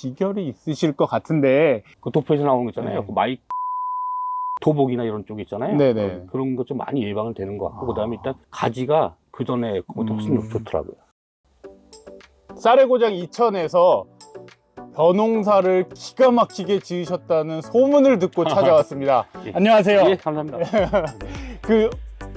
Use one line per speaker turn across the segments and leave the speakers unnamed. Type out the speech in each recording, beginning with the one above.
비결이 있으실 것 같은데.
그 도표에서 나오는 거 있잖아요.
네.
그 마이 도복이나 이런 쪽 있잖아요.
네네.
그런 것 좀 많이 예방은 되는 것 같고, 그다음에 일단 가지가 그 전에 그것보다 훨씬 좋더라고요.
쌀의 고장 이천에서 벼농사를 기가 막히게 지으셨다는 소문을 듣고 찾아왔습니다.
예.
안녕하세요.
예, 감사합니다.
그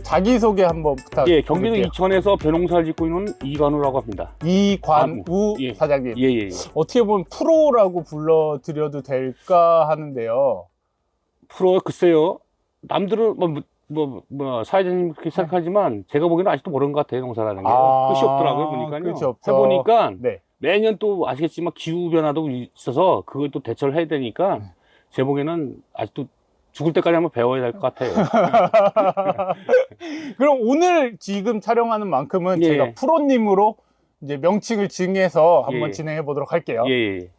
자기소개 한번 부탁드릴게요.
예, 경기도 이천에서 벼농사를 짓고 있는 이관우라고 합니다.
이관우
예.
사장님.
예, 예, 예.
어떻게 보면 프로라고 불러드려도 될까 하는데요.
프로, 글쎄요. 남들은 사회자님 그렇게 생각하지만 제가 보기에는 아직도 모르는 것 같아요, 농사라는 게. 끝이 없더라고요, 보니까요.
끝이 없죠.
해보니까
네.
매년 또 아시겠지만 기후변화도 있어서 그걸 또 대처를 해야 되니까 제 보기에는 아직도 죽을 때까지 한번 배워야 될 것 같아요.
그럼 오늘 지금 촬영하는 만큼은
예.
제가 프로님으로 이제 명칭을 증해서 한번
예.
진행해 보도록 할게요.
예, 예.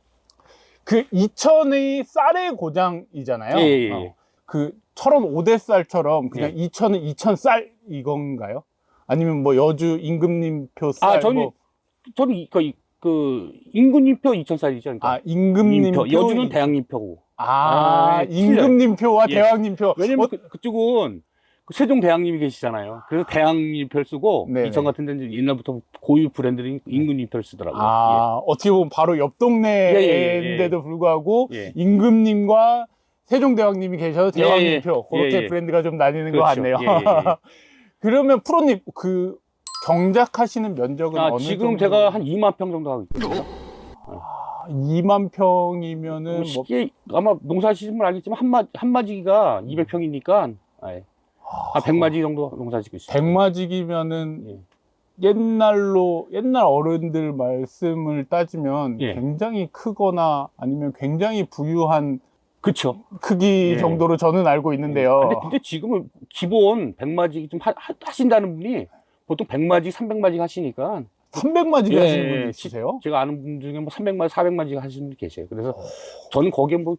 그 이천의 쌀의 고장이잖아요.
예, 예, 예.
그 철원 5대 쌀처럼 그냥
예.
이천은 이천 쌀 이건가요? 아니면 뭐 여주 임금님표 쌀?
저는 그 임금님표 이천쌀이죠. 그러니까.
임금님표.
여주는 대왕님표고.
임금님표와
예.
대왕님표.
왜냐면 그쪽은 그 세종 대왕님이 계시잖아요. 그래서 대왕님표를 쓰고
네네.
이천 같은 데는 이제 옛날부터 고유 브랜드인 임금님표를 쓰더라고요.
어떻게 보면 바로 옆 동네인데도 불구하고
예.
임금님과 세종대왕님이 계셔서 대왕님표 그렇게
예.
브랜드가 좀 나뉘는 것
그렇죠.
같네요.
예, 예, 예.
그러면 프로님 그 경작하시는 면적은 어느
지금
정도?
제가 한 2만 평 정도 하고 있거든요.
2만 평이면은 뭐
쉽게 아마 농사짓으면 알겠지만 한마지기가 200평이니까 한 100마지 정도 농사짓고 있어요.
100마지기면은
예.
옛날 어른들 말씀을 따지면
예.
굉장히 크거나 아니면 굉장히 부유한
그쵸.
크기
예.
정도로 저는 알고 있는데요.
근데 지금은 기본 100마지 좀 하신다는 분이 보통 100마지, 300마지 하시니까
300마지기
예,
하시는 분이
예.
있으세요?
제가 아는 분 중에 뭐 300마지, 400마지 하시는 분이 계세요. 그래서 저는 거기에 뭐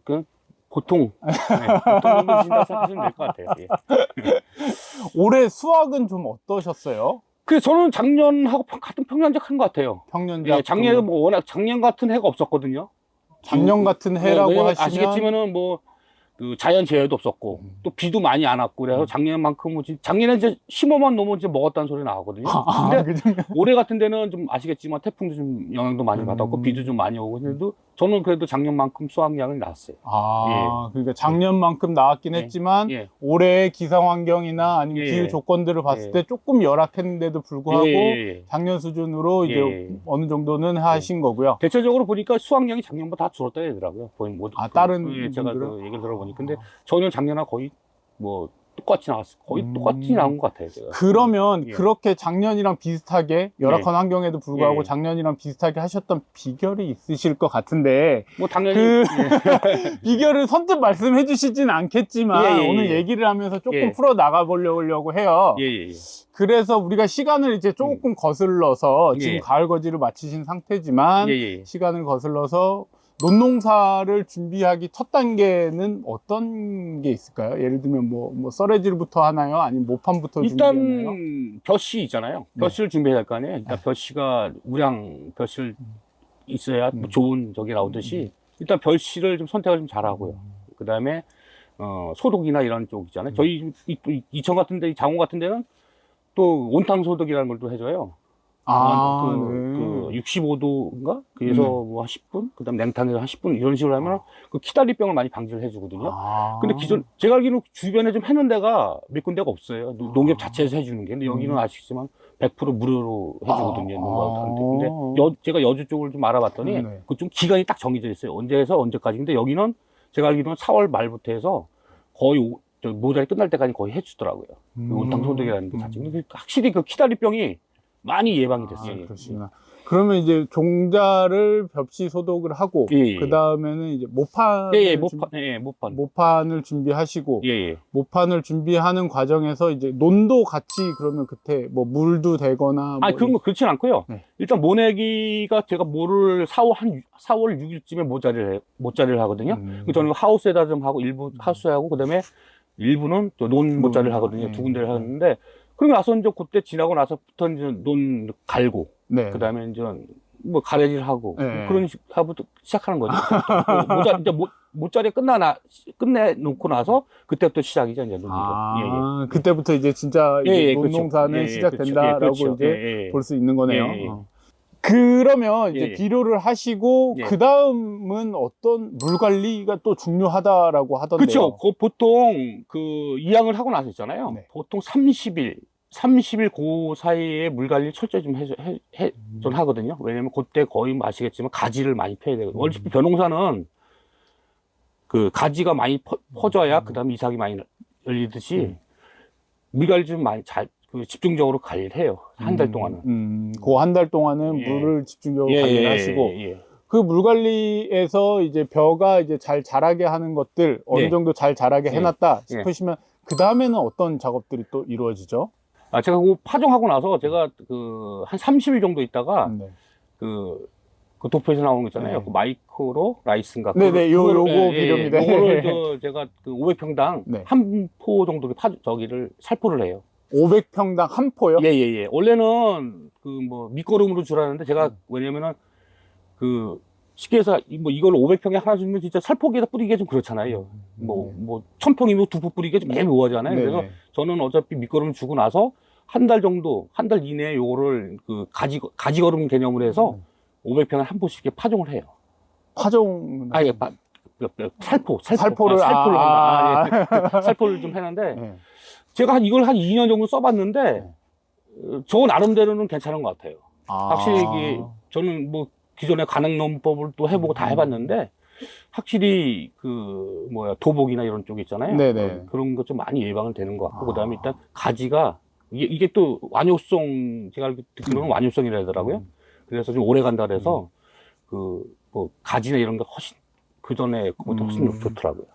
보통 정도 주신다고 생각하시면 될 것 같아요. 예.
올해 수확은 좀 어떠셨어요?
그래서 저는 작년하고 같은 평년작한 것 같아요.
평년작.
예, 작년에 뭐 워낙 작년 같은 해가 없었거든요.
작년 같은 해라고
왜냐면
하시면
아시겠지만은 뭐 그 자연 재해도 없었고 또 비도 많이 안 왔고 그래서 작년만큼은 작년에 이제 15만 넘으면 이제 먹었다는 소리 나왔거든요. 근데 올해 같은 데는 좀 아시겠지만 태풍도 좀 영향도 많이 받았고 비도 좀 많이 오고 그래도 저는 그래도 작년만큼 수확량을 낳았어요.
그러니까 작년만큼 나왔긴
예.
했지만
예.
올해의 기상 환경이나 아니면
예.
기후 조건들을 봤을
예.
때 조금 열악했는데도 불구하고
예.
작년 수준으로 이제
예.
어느 정도는 하신 거고요.
대체적으로 보니까 수확량이 작년보다 다 줄었다 하더라고요.
다른
제가
분들은?
그 얘기를 들어보니까 근데 저는 작년하고 거의 뭐 똑같이 나왔어요. 거의 똑같이 나온 것 같아요. 제가.
그러면
예.
그렇게 작년이랑 비슷하게 열악한
예.
환경에도 불구하고
예.
작년이랑 비슷하게 하셨던 비결이 있으실 것 같은데
뭐 당연히
비결을 선뜻 말씀해 주시진 않겠지만
예.
오늘 얘기를 하면서 조금
예.
풀어 나가 보려고 해요.
예.
그래서 우리가 시간을 이제 조금 거슬러서 지금
예.
가을 거지를 마치신 상태지만
예.
시간을 거슬러서 논농사를 준비하기 첫 단계는 어떤 게 있을까요? 예를 들면 뭐 썰애질부터 하나요? 아니면 모판부터 준비하나요?
일단 벼씨 있잖아요. 벼씨를 준비해야 될 거 아니에요. 일단 벼씨가 우량 벼씨를 있어야 뭐 좋은 저기 나오듯이 일단 벼씨를 좀 선택을 좀 잘하고요. 그 다음에 소독이나 이런 쪽 있잖아요. 저희 이천 같은 데, 장원 같은 데는 또 온탕 소독이라는 걸 또 해줘요. 그 65도인가? 그래서 뭐 한 10분? 그 다음 냉탕에서 한 10분 이런 식으로 하면 그 키다리병을 많이 방지를 해주거든요. 근데 제가 알기로는 주변에 좀 해놓은 데가 몇 군데가 없어요. 농협 자체에서 해주는 게. 근데 여기는 아시겠지만 100% 무료로 해주거든요. 농가한테. 근데 제가 여주 쪽을 좀 알아봤더니 그 좀 기간이 딱 정해져 있어요. 언제에서 언제까지. 근데 여기는 제가 알기로는 4월 말부터 해서 거의 모자리 끝날 때까지 거의 해주더라고요. 그 온탕 소독이라는 게 자체. 근데 확실히 그 키다리병이 많이 예방이 됐어요.
그러시구나. 그러면 이제 종자를 벽시 소독을 하고 그 다음에는 이제 모판을 준비하시고 모판을 준비하는 과정에서 이제 논도 같이 그러면 그때 뭐 물도 되거나
그런 거 그렇진 않고요. 일단 모내기가 제가 모를 4월 6일쯤에 모자리를 하거든요. 저는 하우스에다 좀 하고 일부 하우스에 하고 그다음에 일부는 또 논 모자리를 하거든요. 두 군데를 하는데 그러고 나서 이제 그때 지나고 나서부터 이제 논 갈고 그 다음에 이제 뭐 가래질 하고
네.
그런 하부터 시작하는 거죠. 이제 모짜리 끝내놓고 나서 그때부터 시작이죠 이제 논리가.
그때부터 이제 진짜 이제 논농사는
그렇죠.
시작된다라고
그렇죠.
이제 볼 수 있는 거네요.
예.
그러면 이제
예.
비료를 하시고
예.
그 다음은 어떤 물 관리가 또 중요하다라고 하던데요.
그렇죠. 보통 그 이양을 하고 나서 있잖아요.
네.
보통 30일 그 사이에 물 관리 철저히 좀 좀 하거든요. 왜냐면 그때 거의 뭐 아시겠지만 가지를 많이 펴야 되거든요. 원래 벼농사는 그 가지가 많이 퍼져야 그 다음에 이삭이 많이 열리듯이 물 관리 좀 많이 집중적으로 관리를 해요. 한 달 동안은.
그 한 달 동안은
예.
물을 집중적으로 관리를 하시고
예.
그 물 관리에서 이제 벼가 이제 잘 자라게 하는 것들 어느
예.
정도 잘 자라게
예.
해놨다
예.
싶으시면 그 다음에는 어떤 작업들이 또 이루어지죠?
제가 그 파종하고 나서 제가 그 한 30일 정도 있다가
네.
그 도표에서 나오는 거 있잖아요.
네.
그 마이크로 라이스인가.
네네, 요거 비료입니다.
요거를 제가 그 500평당
네.
한 포 정도를 저기를 살포를 해요.
500평당 한 포요?
예. 원래는 그 뭐 밑거름으로 줄었는데 제가 왜냐면은 그 쉽게 해서 뭐 이걸 500평에 하나 주면 진짜 살포기에다 뿌리기가 좀 그렇잖아요. 뭐 1000평이면 2포 뿌리기가 좀 애매모호하잖아요. 그래서 저는 어차피 밑거름 주고 나서 한 달 이내에 요거를 그 가지거름 개념으로 해서 500평에 한 포씩 이렇게 파종을 해요.
파종?
살포를 한다. 살포를 좀 했는데
네.
제가 이걸 한 2년 정도 써봤는데 저 나름대로는 괜찮은 것 같아요. 확실히 이게 저는 뭐 기존에 간행농법을 또 해보고 다 해봤는데 확실히 그 도복이나 이런 쪽 있잖아요.
네네.
그런 것 좀 많이 예방은 되는 것 같고 그다음에 일단 가지가 이게 또 완효성 제가 듣기로는 완효성이라 하더라고요. 그래서 좀 오래 간다 그래서 그 뭐 가지나 이런 게 훨씬 그 전에 그것도 훨씬 좋더라고요.